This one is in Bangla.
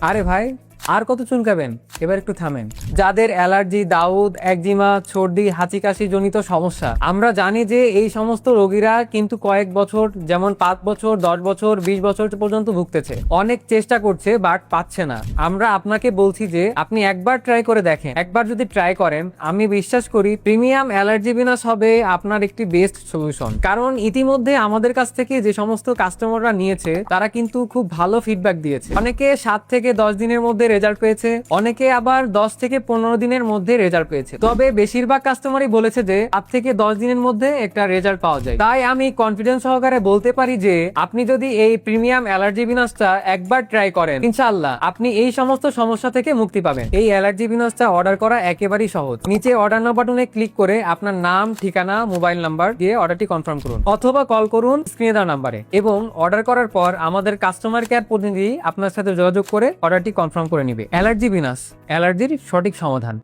আরে ভাই, আর কত চুলকাবেন? এবার একটু থামেন। যাদের অ্যালার্জি, দাউদ, একজিমা, সর্দি, হাঁচি কাশি জনিত সমস্যা, আমরা জানি যে এই সমস্ত রোগীরা কিন্তু কয়েক বছর, যেমন 5 বছর, 10 বছর, 20 বছর পর্যন্ত ভুগতেছে, অনেক চেষ্টা করছে বাট পাচ্ছে না। আমরা আপনাকে বলছি যে আপনি একবার ট্রাই করে দেখেন। একবার যদি ট্রাই করেন, আমি বিশ্বাস করি প্রিমিয়াম অ্যালার্জি বিনাশ হবে আপনার একটি বেস্ট সলিউশন। কারণ ইতিমধ্যে আমাদের কাছ থেকে যে সমস্ত কাস্টমাররা নিয়েছে তারা কিন্তু খুব ভালো ফিডব্যাক দিয়েছে। অনেকে 7 থেকে 10 দিনের মধ্যে রেজাল্ট পেয়েছে, অনেকে আবার 10 থেকে 15 দিনের মধ্যে রেজাল্ট পেয়েছে। তবে বেশিরভাগ কাস্টমারই বলেছে যে 8 থেকে 10 দিনের মধ্যে একটা রেজাল্ট পাওয়া যায়। তাই আমি কনফিডেন্স সহকারে বলতে পারি যে আপনি যদি এই প্রিমিয়াম অ্যালার্জি বিনাশটা একবার ট্রাই করেন, ইনশাআল্লাহ আপনি এই সমস্ত সমস্যা থেকে মুক্তি পাবেন। এই অ্যালার্জি বিনাশটা অর্ডার করা একেবারেই সহজ। নিচে অর্ডার নাও বাটনে ক্লিক করে আপনার নাম, ঠিকানা, মোবাইল নাম্বার দিয়ে অর্ডারটি কনফার্ম করুন, অথবা কল করুন স্ক্রিনে দেওয়া নাম্বারে, এবং অর্ডার করার পর আমাদের কাস্টমার কেয়ার প্রতিনিধি আপনার সাথে যোগাযোগ করে অর্ডারটি কনফার্ম করে নিবে। অ্যালার্জি বিনাশ, অ্যালার্জির সঠিক সমাধান।